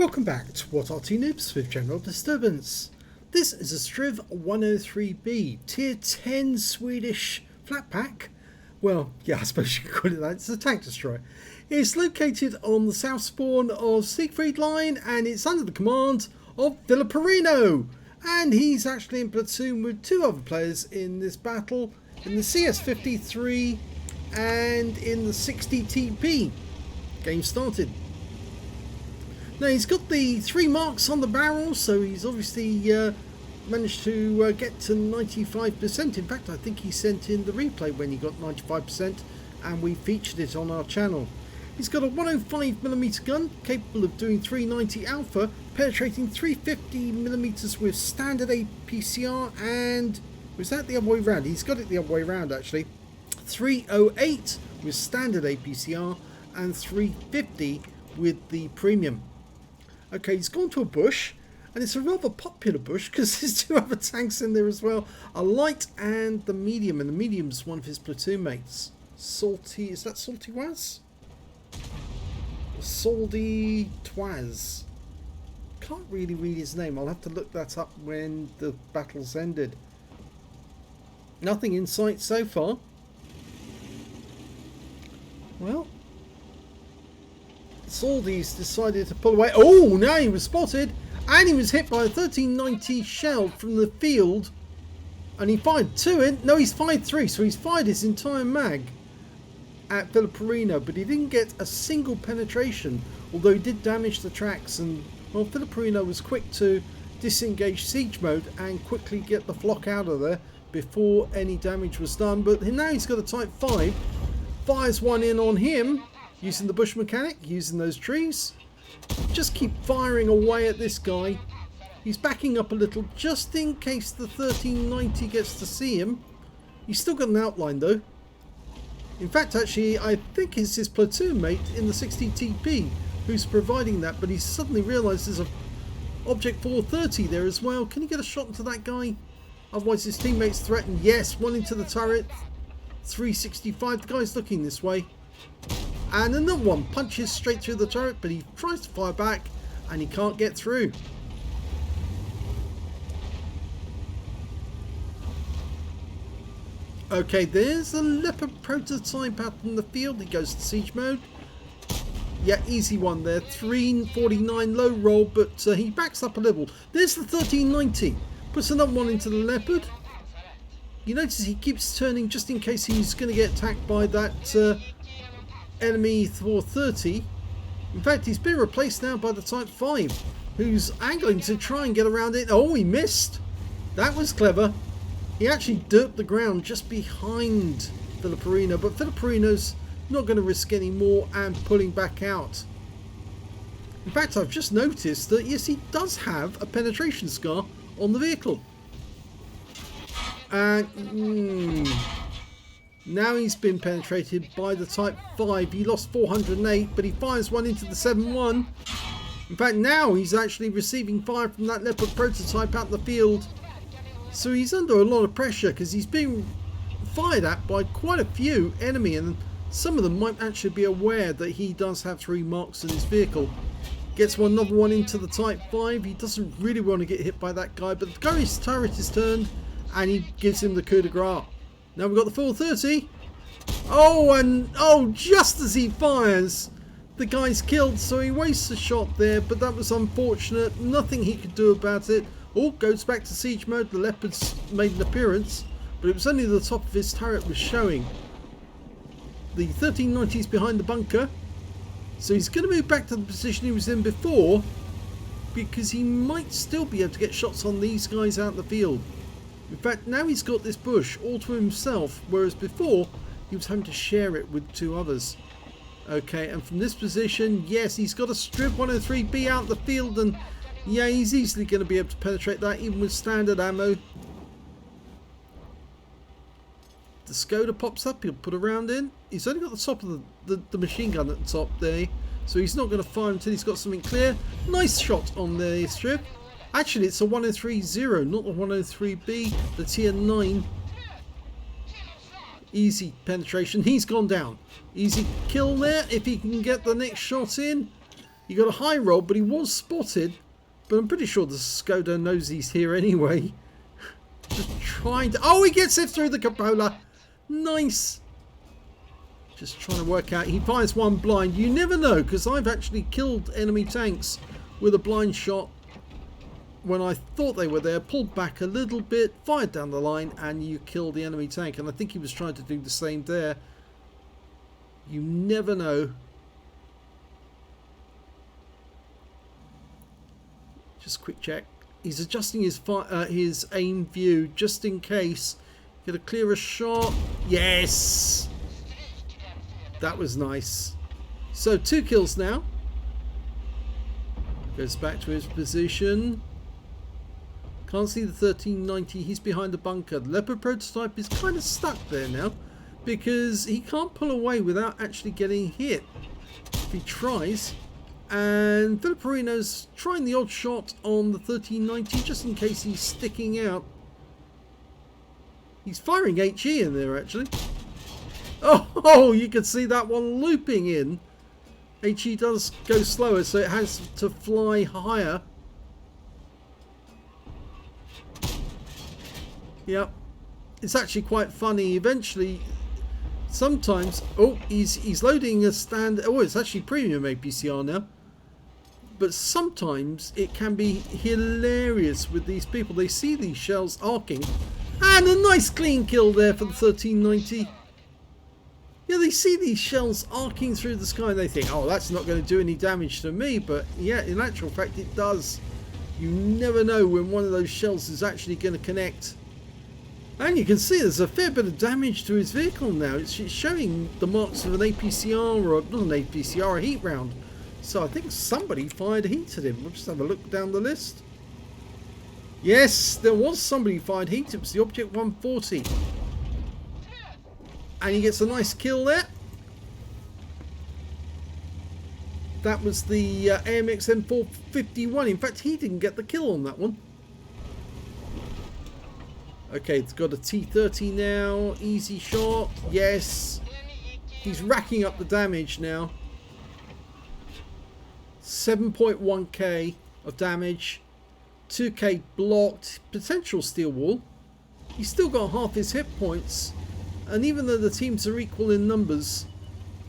Welcome back to What Arty Noobs with General Disturbance. This is a Strv 103B Tier 10 Swedish flat pack. Well, yeah, I suppose you could call it that. It's a tank destroyer. It's located on the south spawn of Siegfried Line and it's under the command of Filipperino. And he's actually in platoon with two other players in this battle, in the CS-53 and in the 60TP. Game started. Now he's got the 3 marks on the barrel, so he's obviously managed to get to 95%. In fact, I think he sent in the replay when he got 95% and we featured it on our channel. He's got a 105mm gun capable of doing 390 alpha, penetrating 350mm with standard APCR, and was that the other way around? He's got it the other way around actually. 308 with standard APCR and 350 with the premium. Okay, he's gone to a bush, and it's a rather popular bush because there's two other tanks in there as well. A light and the medium, and the medium's one of his platoon mates. Salty, is that Salty Waz? Salty Twaz. Can't really read his name. I'll have to look that up when the battle's ended. Nothing in sight so far. Well, Saldy's decided to pull away. Oh, now he was spotted, and he was hit by a 1390 shell from the field, and he fired 2 in. No, he's fired 3, so he's fired his entire mag at Filipperino, but he didn't get a single penetration, although he did damage the tracks. And well, Filipperino was quick to disengage siege mode and quickly get the flock out of there before any damage was done. But now he's got a Type 5, fires one in on him using the bush mechanic, using those trees. Just keep firing away at this guy. He's backing up a little just in case the 1390 gets to see him. He's still got an outline though. In fact, actually, I think it's his platoon mate in the 60TP who's providing that, but he's suddenly realised there's a Object 430 there as well. Can he get a shot into that guy? Otherwise his teammates threaten. Yes, one into the turret. 365, the guy's looking this way. And another one punches straight through the turret, but he tries to fire back and he can't get through. Okay, there's a Leopard prototype out in the field. He goes to siege mode. Yeah, easy one there. 349 low roll, but he backs up a little. There's the 1390. Puts another one into the Leopard. You notice he keeps turning just in case he's going to get attacked by that enemy 430. In fact, he's been replaced now by the Type 5, who's angling to try and get around it. Oh, he missed. That was clever. He actually derped the ground just behind Filipperino, but Filipperino's not going to risk any more and pulling back out. In fact, I've just noticed that yes, he does have a penetration scar on the vehicle. And now he's been penetrated by the Type 5. He lost 408, but he fires one into the 7-1. In fact, now he's actually receiving fire from that Leopard prototype out in the field. So he's under a lot of pressure because he's being fired at by quite a few enemy, and some of them might actually be aware that he does have 3 marks in his vehicle. Gets another one into the Type 5. He doesn't really want to get hit by that guy, but the guy's turret is turned and he gives him the coup de grace. Now we've got the 430. Oh, and oh, just as he fires, the guy's killed, so he wastes a shot there, but that was unfortunate. Nothing he could do about it. Oh, goes back to siege mode. The Leopard's made an appearance, but it was only the top of his turret was showing. The 1390's behind the bunker, so he's going to move back to the position he was in before, because he might still be able to get shots on these guys out in the field. In fact, now he's got this bush all to himself, whereas before he was having to share it with 2 others. Okay, and from this position, yes, he's got a Strv 103B out in the field, and yeah, he's easily going to be able to penetrate that even with standard ammo. The Skoda pops up, he'll put a round in. He's only got the top of the machine gun at the top there, so he's not going to fire until he's got something clear. Nice shot on the Strv. Actually, it's a 103-0, not the 103B, the tier 9. Easy penetration. He's gone down. Easy kill there if he can get the next shot in. He got a high roll, but he was spotted. But I'm pretty sure the Skoda knows he's here anyway. Just trying to... Oh, he gets it through the cupola. Nice. Just trying to work out. He fires one blind. You never know, because I've actually killed enemy tanks with a blind shot when I thought they were there. Pulled back a little bit, fired down the line, and you kill the enemy tank. And I think he was trying to do the same there. You never know. Just quick check. He's adjusting his aim view just in case. Get a clearer shot. Yes! That was nice. So 2 kills now. Goes back to his position. Can't see the 1390. He's behind the bunker. The Leopard prototype is kind of stuck there now because he can't pull away without actually getting hit. If he tries. And Filipperino's trying the odd shot on the 1390 just in case he's sticking out. He's firing HE in there actually. Oh, you can see that one looping in. HE does go slower, so it has to fly higher. Yep. It's actually quite funny. Eventually, sometimes... Oh, he's loading a stand... Oh, it's actually premium APCR now. But sometimes it can be hilarious with these people. They see these shells arcing. And a nice clean kill there for the 1390. Yeah, they see these shells arcing through the sky and they think, oh, that's not going to do any damage to me. But yeah, in actual fact, it does. You never know when one of those shells is actually going to connect. And you can see there's a fair bit of damage to his vehicle now. It's showing the marks of an APCR, or not an APCR, a heat round. So I think somebody fired heat at him. We'll just have a look down the list. Yes, there was somebody fired heat. It was the Object 140. And he gets a nice kill there. That was the AMX M451. In fact, he didn't get the kill on that one. Okay, it's got a T30 now. Easy shot. Yes. He's racking up the damage now. 7.1k of damage. 2k blocked. Potential steel wall. He's still got half his hit points. And even though the teams are equal in numbers,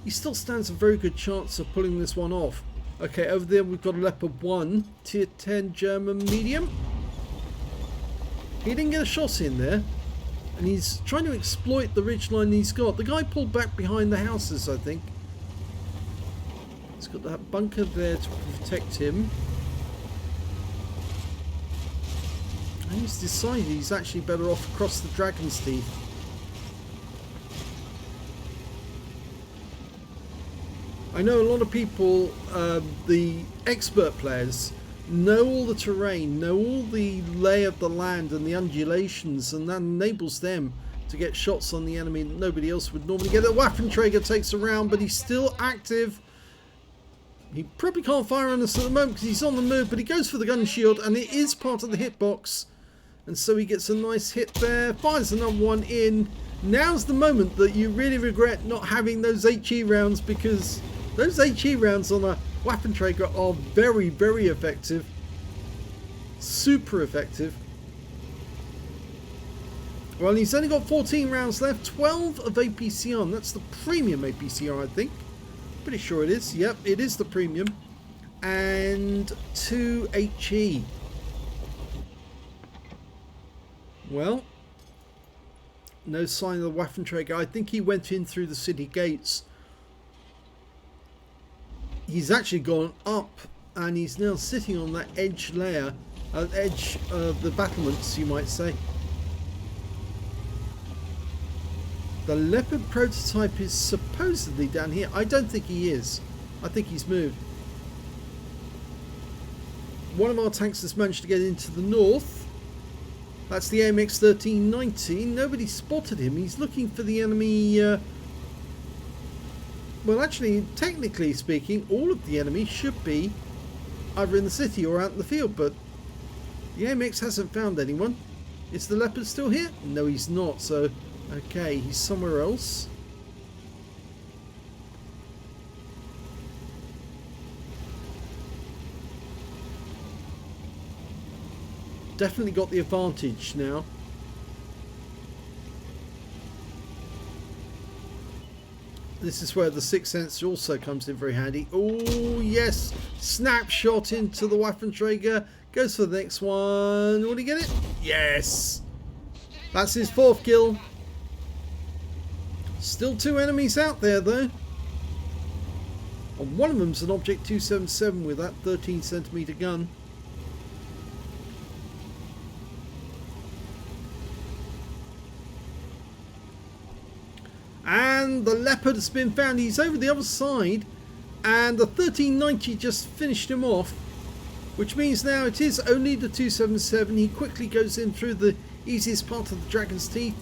he still stands a very good chance of pulling this one off. Okay, over there we've got a Leopard 1. Tier 10 German medium. He didn't get a shot in there. And he's trying to exploit the ridgeline he's got. The guy pulled back behind the houses, I think. He's got that bunker there to protect him. And he's decided he's actually better off across the Dragon's Teeth. I know a lot of people, the expert players, know all the terrain, know all the lay of the land and the undulations, and that enables them to get shots on the enemy that nobody else would normally get. The Waffenträger takes a round, but he's still active. He probably can't fire on us at the moment because he's on the move, but he goes for the gun shield, and it is part of the hitbox. And so he gets a nice hit there, fires another one in. Now's the moment that you really regret not having those HE rounds, because those HE rounds on a Waffenträger are very, very effective. Super effective. Well, he's only got 14 rounds left. 12 of APCR. And that's the premium APCR, I think. Pretty sure it is. Yep, it is the premium. And 2 HE. Well, no sign of the Waffenträger. I think he went in through the city gates. He's actually gone up, and he's now sitting on that edge layer, edge of the battlements, you might say. The Leopard prototype is supposedly down here. I don't think he is. I think he's moved. One of our tanks has managed to get into the north. That's the AMX 1390. Nobody spotted him. He's looking for the enemy. Well, actually, technically speaking, all of the enemy should be either in the city or out in the field, but the AMX hasn't found anyone. Is the Leopard still here? No, he's not, so okay, he's somewhere else. definitely got the advantage now. This is where the sixth sense also comes in very handy. Oh yes, snapshot into the Waffenträger. Goes for the next one. Will he get it? Yes. That's his fourth kill. Still two enemies out there though. And one of them's an Object 277 with that 13cm gun. And the Leopard has been found. He's over the other side. And the 1390 just finished him off. Which means now it is only the 277. He quickly goes in through the easiest part of the Dragon's Teeth.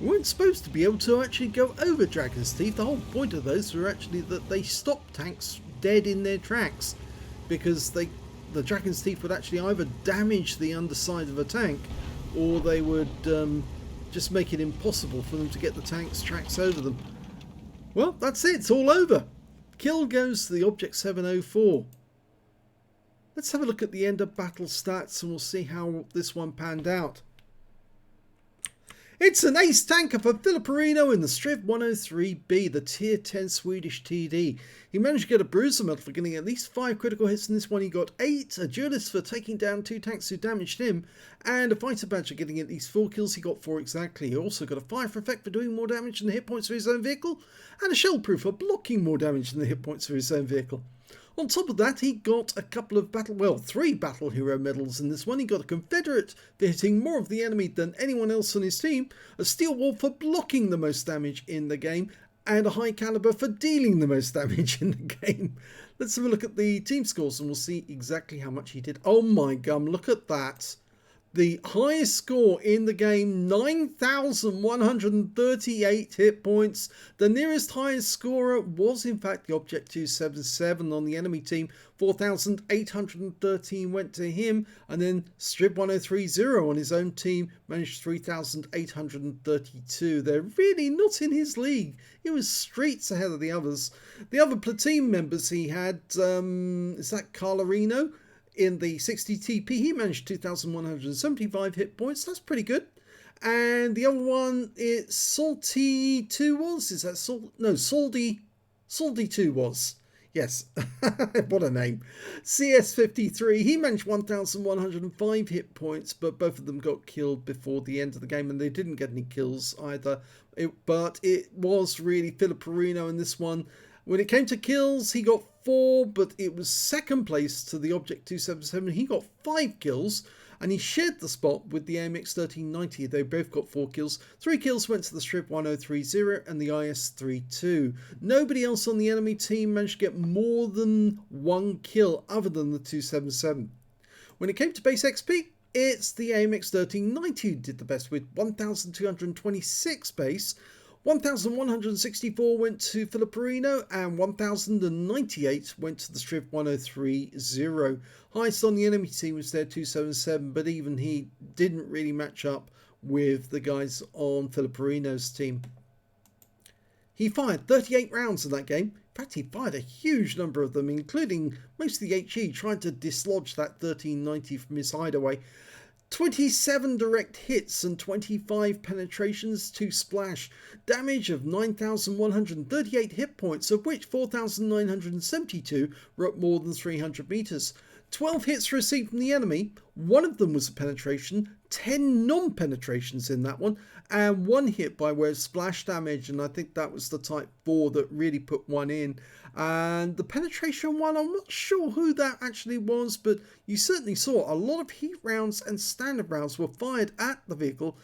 We weren't supposed to be able to actually go over Dragon's Teeth. The whole point of those were actually that they stopped tanks dead in their tracks. Because the Dragon's Teeth would actually either damage the underside of a tank, or they would just make it impossible for them to get the tank's tracks over them. Well, that's it. It's all over. Kill goes to the Object 704. Let's have a look at the end of battle stats and we'll see how this one panned out. It's an ace tanker for Filipperino in the Strv 103B, the tier 10 Swedish TD. He managed to get a bruiser medal for getting at least 5 critical hits in this one. He got 8, a duelist for taking down 2 tanks who damaged him, and a fighter badge for getting at least 4 kills. He got 4 exactly. He also got a fire for effect for doing more damage than the hit points of his own vehicle, and a shell proof for blocking more damage than the hit points of his own vehicle. On top of that, he got a couple of 3 battle hero medals in this one. He got a Confederate for hitting more of the enemy than anyone else on his team, a steel wall for blocking the most damage in the game, and a high caliber for dealing the most damage in the game. Let's have a look at the team scores and we'll see exactly how much he did. Oh my gum, look at that. The highest score in the game, 9,138 hit points. The nearest highest scorer was in fact the Object 277 on the enemy team. 4,813 went to him, and then Strv 103B on his own team managed 3,832. They're really not in his league. He was streets ahead of the others. The other platoon members he had, is that Carlarino? In the 60 TP, he managed 2,175 hit points. That's pretty good. And the other one, it's Salty 2 was? Is that Salt? No, Salty 2 was. Yes. What a name. CS53, he managed 1,105 hit points, but both of them got killed before the end of the game, and they didn't get any kills either. But it was really Filipperino in this one. When it came to kills, he got 4, but it was second place to the Object 277. He got 5 kills, and he shared the spot with the AMX 1390. They both got 4 kills. 3 kills went to the Strv 103B and the IS-32. Nobody else on the enemy team managed to get more than 1 kill other than the 277. When it came to base XP, it's the AMX 1390 who did the best with 1,226 base. 1,164 went to Filipperino and 1,098 went to the Strv 103B. Highest on the enemy team was their 277, but even he didn't really match up with the guys on Filipperino's team. He fired 38 rounds in that game. In fact, he fired a huge number of them, including most of the HE, trying to dislodge that 1390 from his hideaway. 27 direct hits and 25 penetrations, 2 splash. Damage of 9,138 hit points, of which 4,972 were at more than 300 meters. 12 hits received from the enemy, 1 of them was a penetration, 10 non-penetrations in that one, and 1 hit by way of splash damage, and I think that was the Type 4 that really put 1 in. And the penetration one, I'm not sure who that actually was, but you certainly saw a lot of heat rounds and standard rounds were fired at the vehicle,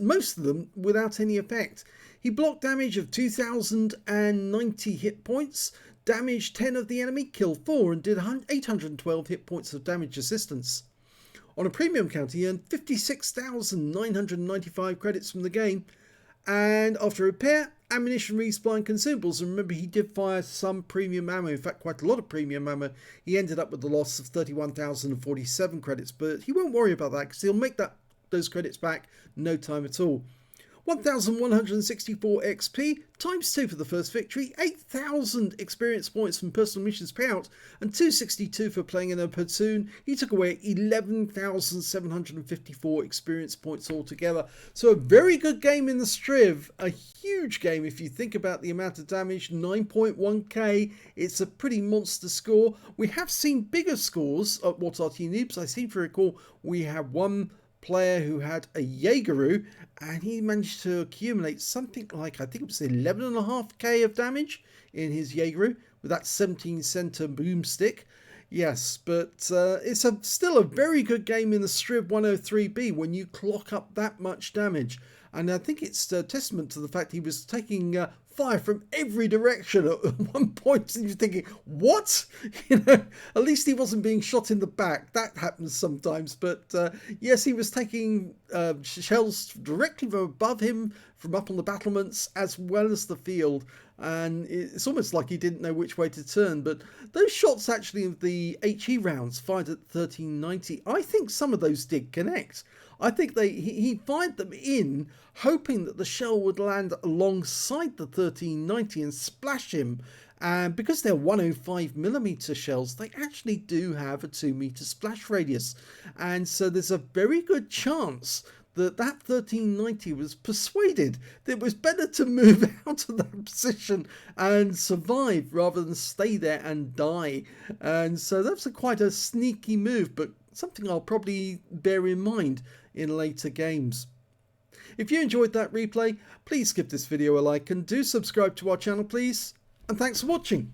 most of them without any effect. He blocked damage of 2,090 hit points, damaged 10 of the enemy, killed 4, and did 812 hit points of damage assistance. On a premium count, he earned 56,995 credits from the game, and after repair, ammunition, resupply and consumables, and remember he did fire some premium ammo, in fact quite a lot of premium ammo, he ended up with a loss of 31,047 credits, but he won't worry about that because he'll make those credits back no time at all. 1164 XP, times 2 for the first victory, 8,000 experience points from personal missions payout, and 262 for playing in a platoon. He took away 11,754 experience points altogether. So a very good game in the Strv, a huge game if you think about the amount of damage, 9.1k. It's a pretty monster score. We have seen bigger scores at What Arty Noobs. I seem to recall we have one player who had a Jaegeru and he managed to accumulate something like, I think it was 11.5k of damage in his Jaegeru with that 17 center boomstick. Yes, but it's still a very good game in the Strv 103B when you clock up that much damage. And I think it's a testament to the fact he was taking fire from every direction at one point, and you're thinking, what? You know, at least he wasn't being shot in the back. That happens sometimes, but yes, he was taking shells directly from above him, from up on the battlements, as well as the field, and it's almost like he didn't know which way to turn. But those shots, actually, of the HE rounds fired at 1390, I think some of those did connect. I think he fired them in, hoping that the shell would land alongside the 1390 and splash him. And because they're 105mm shells, they actually do have a 2-meter splash radius. And so there's a very good chance that 1390 was persuaded that it was better to move out of that position and survive rather than stay there and die. And so that's quite a sneaky move, but something I'll probably bear in mind in later games. If you enjoyed that replay, please give this video a like and do subscribe to our channel, please. And thanks for watching.